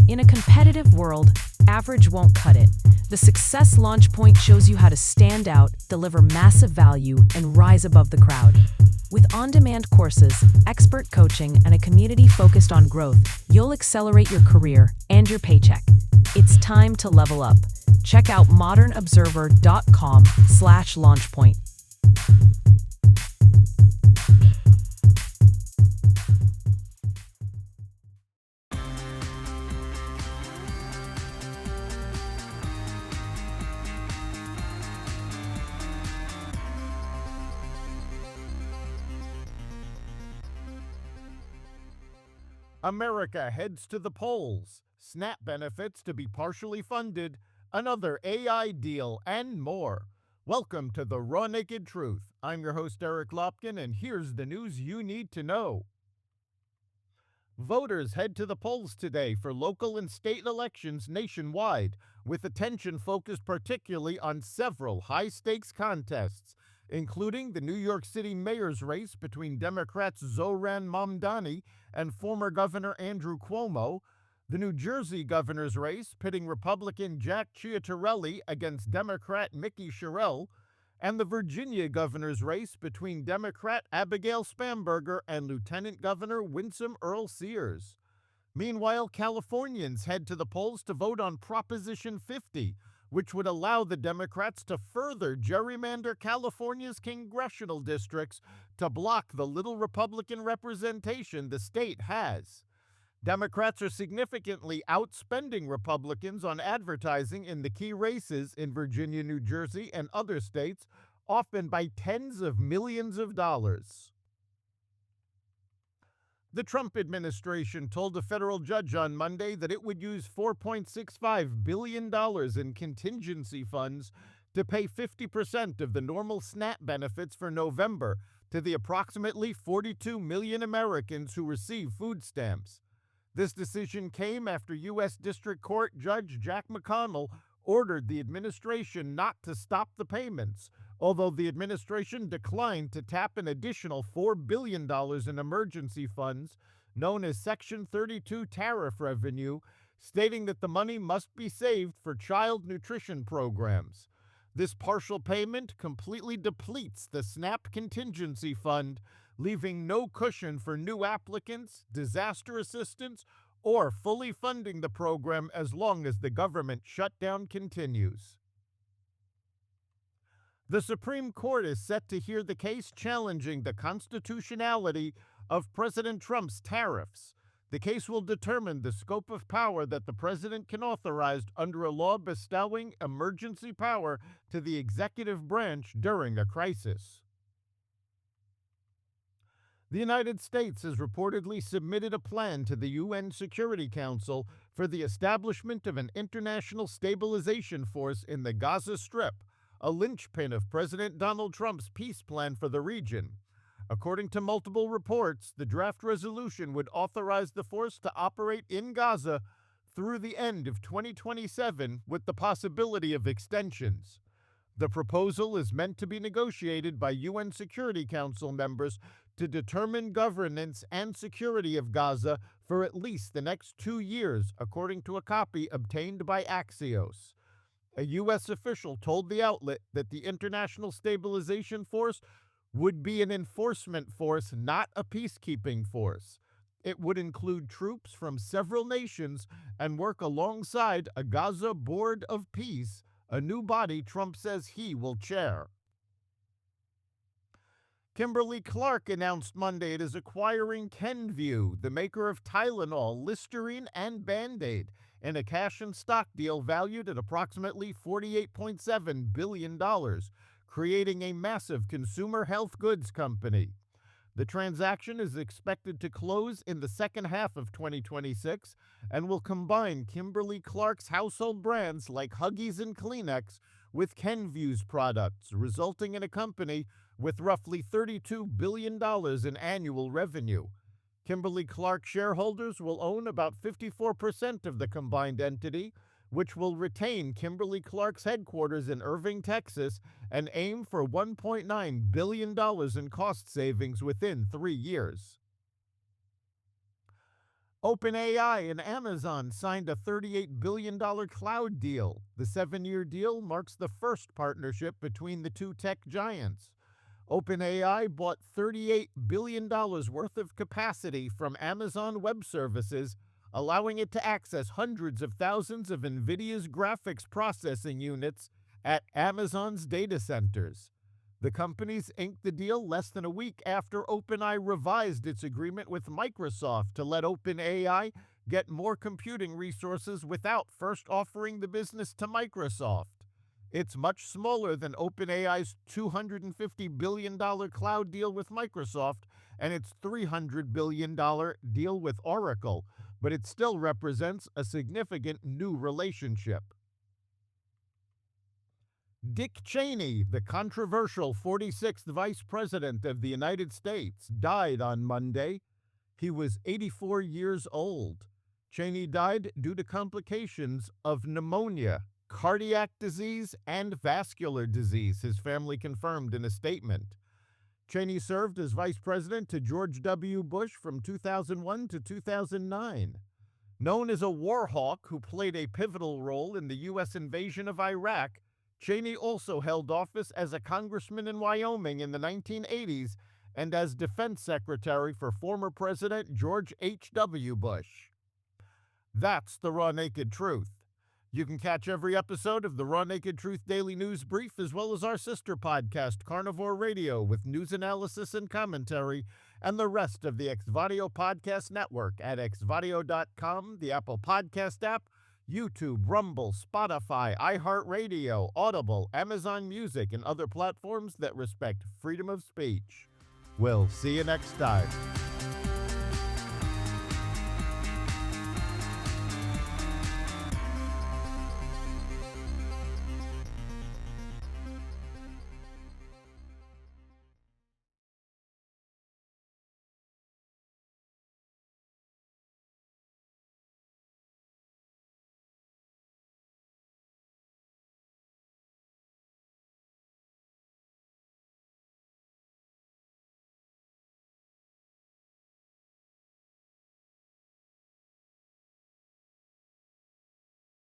In a competitive world, average won't cut it. The Success Launch Point shows you how to stand out, deliver massive value, and rise above the crowd. With on-demand courses, expert coaching, and a community focused on growth, you'll accelerate your career and your paycheck. It's time to level up. Check out modernobserver.com/launchpoint. America heads to the polls, SNAP benefits to be partially funded, another AI deal, and more. Welcome to the Raw Naked Truth. I'm your host, Eric Lopkin, and here's the news you need to know. Voters head to the polls today for local and state elections nationwide, with attention focused particularly on several high-stakes contests, including the New York City mayor's race between Democrats Zohran Mamdani and former Governor Andrew Cuomo, the New Jersey governor's race pitting Republican Jack Ciattarelli against Democrat Mickey Sherrill, and the Virginia governor's race between Democrat Abigail Spanberger and Lieutenant Governor Winsome Earl Sears. Meanwhile, Californians head to the polls to vote on Proposition 50, which would allow the Democrats to further gerrymander California's congressional districts to block the little Republican representation the state has. Democrats are significantly outspending Republicans on advertising in the key races in Virginia, New Jersey, and other states, often by tens of millions of dollars. The Trump administration told a federal judge on Monday that it would use $4.65 billion in contingency funds to pay 50% of the normal SNAP benefits for November to the approximately 42 million Americans who receive food stamps. This decision came after U.S. District Court Judge Jack McConnell ordered the administration not to stop the payments, although the administration declined to tap an additional $4 billion in emergency funds, known as Section 32 tariff revenue, stating that the money must be saved for child nutrition programs. This partial payment completely depletes the SNAP contingency fund, leaving no cushion for new applicants, disaster assistance, or fully funding the program as long as the government shutdown continues. The Supreme Court is set to hear the case challenging the constitutionality of President Trump's tariffs. The case will determine the scope of power that the president can authorize under a law bestowing emergency power to the executive branch during a crisis. The United States has reportedly submitted a plan to the UN Security Council for the establishment of an international stabilization force in the Gaza Strip, a linchpin of President Donald Trump's peace plan for the region. According to multiple reports, the draft resolution would authorize the force to operate in Gaza through the end of 2027 with the possibility of extensions. The proposal is meant to be negotiated by UN Security Council members to determine governance and security of Gaza for at least the next 2 years, according to a copy obtained by Axios. A U.S. official told the outlet that the International Stabilization Force would be an enforcement force, not a peacekeeping force. It would include troops from several nations and work alongside a Gaza Board of Peace, a new body Trump says he will chair. Kimberly-Clark announced Monday it is acquiring Kenvue, the maker of Tylenol, Listerine, and Band-Aid, in a cash and stock deal valued at approximately $48.7 billion, creating a massive consumer health goods company. The transaction is expected to close in the second half of 2026 and will combine Kimberly-Clark's household brands like Huggies and Kleenex with Kenvue's products, resulting in a company with roughly $32 billion in annual revenue. Kimberly-Clark shareholders will own about 54% of the combined entity, which will retain Kimberly-Clark's headquarters in Irving, Texas, and aim for $1.9 billion in cost savings within 3 years. OpenAI and Amazon signed a $38 billion cloud deal. The 7-year deal marks the first partnership between the two tech giants. OpenAI bought $38 billion worth of capacity from Amazon Web Services, allowing it to access hundreds of thousands of NVIDIA's graphics processing units at Amazon's data centers. The companies inked the deal less than a week after OpenAI revised its agreement with Microsoft to let OpenAI get more computing resources without first offering the business to Microsoft. It's much smaller than OpenAI's $250 billion cloud deal with Microsoft and its $300 billion deal with Oracle, but it still represents a significant new relationship. Dick Cheney, the controversial 46th Vice President of the United States, died on Monday. He was 84 years old. Cheney died due to complications of pneumonia, cardiac disease, and vascular disease, his family confirmed in a statement. Cheney served as vice president to George W. Bush from 2001 to 2009. Known as a war hawk who played a pivotal role in the U.S. invasion of Iraq, Cheney also held office as a congressman in Wyoming in the 1980s and as defense secretary for former President George H.W. Bush. That's the Raw Naked Truth. You can catch every episode of the Raw Naked Truth Daily News Brief, as well as our sister podcast, Carnivore Radio, with news analysis and commentary, and the rest of the Exvadio podcast network at exvadio.com, the Apple Podcast app, YouTube, Rumble, Spotify, iHeartRadio, Audible, Amazon Music, and other platforms that respect freedom of speech. We'll see you next time.